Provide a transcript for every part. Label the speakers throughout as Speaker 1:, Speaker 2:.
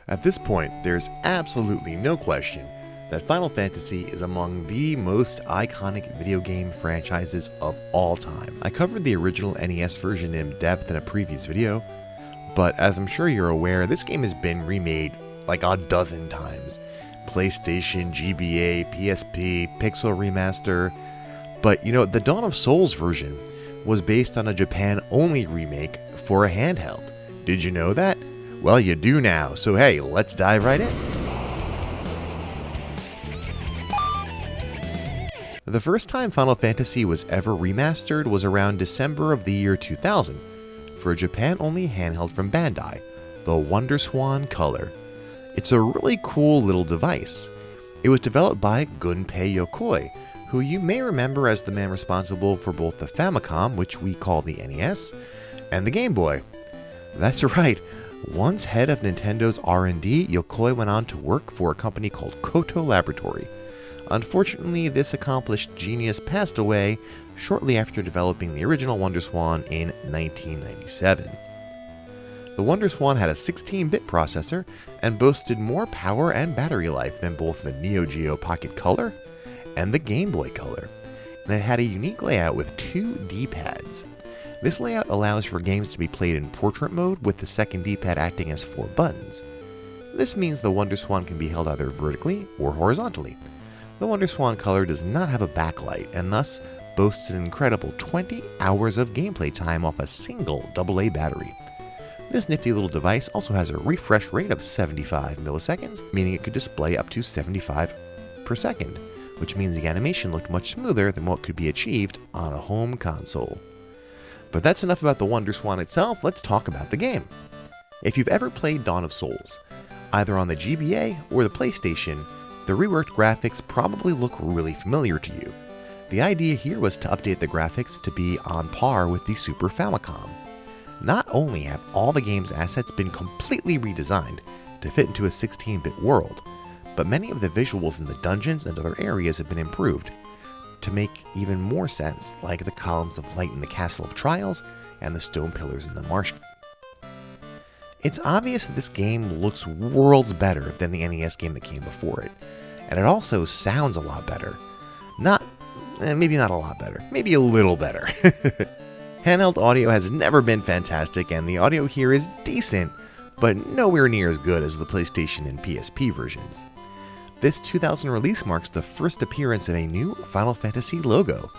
Speaker 1: At this point, there's absolutely no question that Final Fantasy is among the most iconic video game franchises of all time. I covered the original NES version in depth in a previous video, but as I'm sure you're aware, this game has been remade like a dozen times. PlayStation, GBA, PSP, Pixel Remaster. But you know, the Dawn of Souls version was based on a Japan-only remake for a handheld. Did you know that? Well, you do now, so hey, let's dive right in. The first time Final Fantasy was ever remastered was around December of the year 2000 for a Japan-only handheld from Bandai, the Wonderswan Color. It's a really cool little device. It was developed by Gunpei Yokoi, who you may remember as the man responsible for both the Famicom, which we call the NES, and the Game Boy. That's right, once head of Nintendo's R&D, Yokoi went on to work for a company called Koto Laboratory. Unfortunately, this accomplished genius passed away shortly after developing the original Wonderswan in 1997. The Wonderswan had a 16-bit processor and boasted more power and battery life than both the Neo Geo Pocket Color and the Game Boy Color, and it had a unique layout with 2 D-pads. This layout allows for games to be played in portrait mode with the second D-pad acting as 4 buttons. This means the Wonderswan can be held either vertically or horizontally. The Wonderswan Color does not have a backlight and thus boasts an incredible 20 hours of gameplay time off a single AA battery. This nifty little device also has a refresh rate of 75 milliseconds, meaning it could display up to 75 per second, which means the animation looked much smoother than what could be achieved on a home console. But that's enough about the Wonderswan itself, let's talk about the game. If you've ever played Dawn of Souls, either on the GBA or the PlayStation, the reworked graphics probably look really familiar to you. The idea here was to update the graphics to be on par with the Super Famicom. Not only have all the game's assets been completely redesigned to fit into a 16-bit world, but many of the visuals in the dungeons and other areas have been improved to make even more sense, like the columns of light in the Castle of Trials and the stone pillars in the marsh. It's obvious that this game looks worlds better than the NES game that came before it, and it also sounds a lot better. Maybe not a lot better, maybe a little better. Handheld audio has never been fantastic, and the audio here is decent, but nowhere near as good as the PlayStation and PSP versions. This 2000 release marks the first appearance of a new Final Fantasy logo,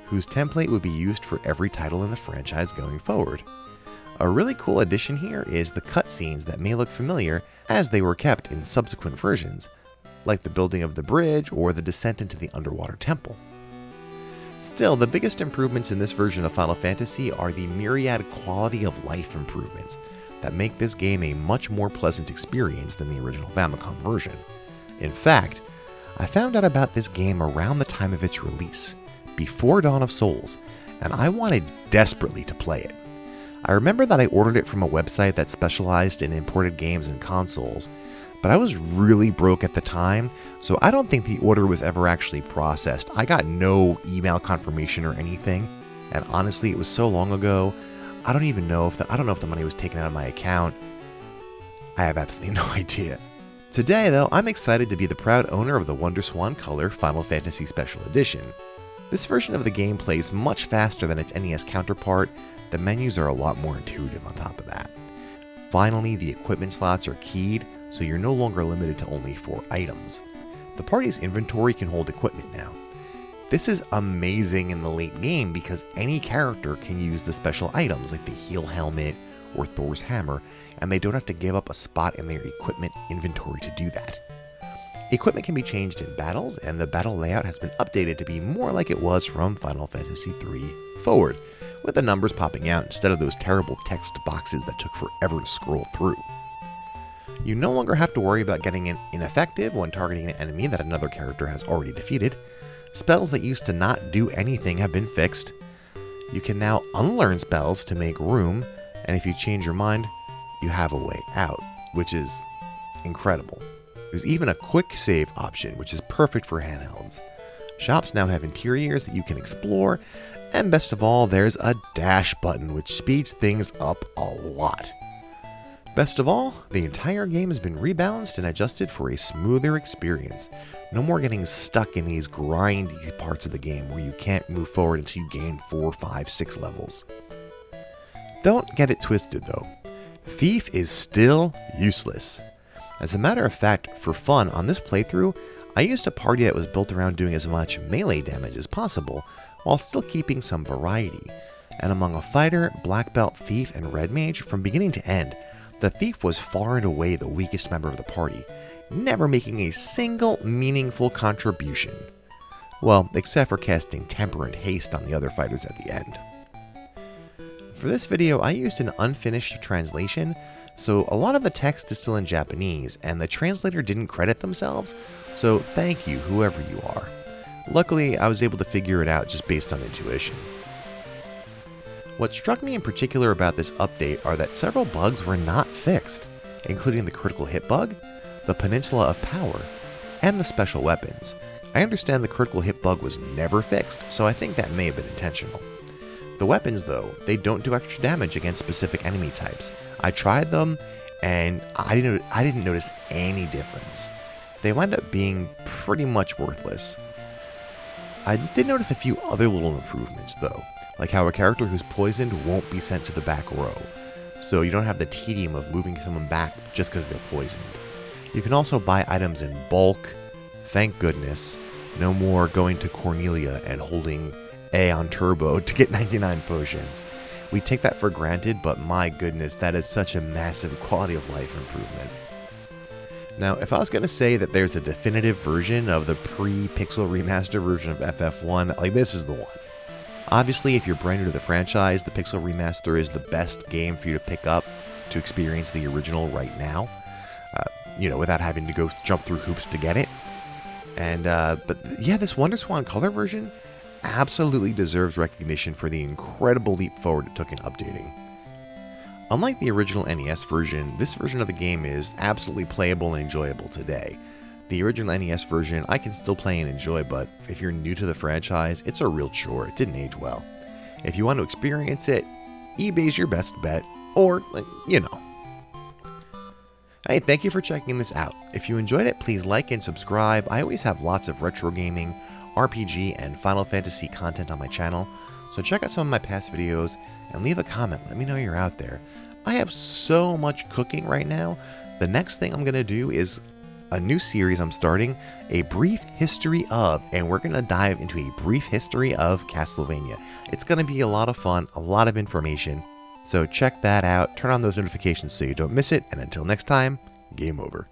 Speaker 1: whose template would be used for every title in the franchise going forward. A really cool addition here is the cutscenes that may look familiar as they were kept in subsequent versions, like the building of the bridge or the descent into the underwater temple. Still, the biggest improvements in this version of Final Fantasy are the myriad quality of life improvements that make this game a much more pleasant experience than the original Famicom version. In fact, I found out about this game around the time of its release, before Dawn of Souls, and I wanted desperately to play it. I remember that I ordered it from a website that specialized in imported games and consoles, but I was really broke at the time, so I don't think the order was ever actually processed. I got no email confirmation or anything, and honestly, it was so long ago, I don't know if the money was taken out of my account. I have absolutely no idea. Today, though, I'm excited to be the proud owner of the Wonderswan Color Final Fantasy Special Edition. This version of the game plays much faster than its NES counterpart. The menus are a lot more intuitive on top of that. Finally, the equipment slots are keyed, so you're no longer limited to only 4 items. The party's inventory can hold equipment now. This is amazing in the late game because any character can use the special items like the heal helmet or Thor's hammer, and they don't have to give up a spot in their equipment inventory to do that. Equipment can be changed in battles, and the battle layout has been updated to be more like it was from Final Fantasy III forward, with the numbers popping out instead of those terrible text boxes that took forever to scroll through. You no longer have to worry about getting ineffective when targeting an enemy that another character has already defeated. Spells that used to not do anything have been fixed. You can now unlearn spells to make room, and if you change your mind, you have a way out, which is incredible. There's even a quick save option, which is perfect for handhelds. Shops now have interiors that you can explore, and best of all, there's a dash button, which speeds things up a lot. Best of all, the entire game has been rebalanced and adjusted for a smoother experience. No more getting stuck in these grindy parts of the game where you can't move forward until you gain 4, 5, 6 levels. Don't get it twisted though. Thief is still useless. As a matter of fact, for fun on this playthrough, I used a party that was built around doing as much melee damage as possible, while still keeping some variety. And among a fighter, black belt, thief, and red mage, from beginning to end, the thief was far and away the weakest member of the party, never making a single meaningful contribution. Well, except for casting temper and haste on the other fighters at the end. For this video, I used an unfinished translation, so a lot of the text is still in Japanese, and the translator didn't credit themselves, so thank you, whoever you are. Luckily, I was able to figure it out just based on intuition. What struck me in particular about this update are that several bugs were not fixed, including the critical hit bug, the Peninsula of Power, and the special weapons. I understand the critical hit bug was never fixed, so I think that may have been intentional. The weapons, though, they don't do extra damage against specific enemy types. I tried them, and I didn't notice any difference. They wind up being pretty much worthless. I did notice a few other little improvements, though, like how a character who's poisoned won't be sent to the back row, so you don't have the tedium of moving someone back just because they're poisoned. You can also buy items in bulk, thank goodness. No more going to Cornelia and holding A on turbo to get 99 potions. We take that for granted, but my goodness, that is such a massive quality of life improvement. Now, if I was going to say that there's a definitive version of the pre-pixel remaster version of FF1, like this is the one. Obviously, if you're brand new to the franchise, the pixel remaster is the best game for you to pick up to experience the original right now, without having to go jump through hoops to get it. And, but yeah, this Wonder Swan color version absolutely deserves recognition for the incredible leap forward it took in updating. Unlike the original NES version, this version of the game is absolutely playable and enjoyable today. The original NES version I can still play and enjoy, but if you're new to the franchise, it's a real chore. It didn't age well. If you want to experience it, eBay's your best bet, or, Hey, thank you for checking this out. If you enjoyed it, please like and subscribe. I always have lots of retro gaming, RPG, and Final Fantasy content on my channel, so check out some of my past videos and leave a comment. Let me know you're out there. I have so much cooking right now. The next thing I'm going to do is a new series I'm starting, A Brief History of, and we're going to dive into a brief history of Castlevania. It's going to be a lot of fun, a lot of information, so check that out. Turn on those notifications so you don't miss it, and until next time, game over.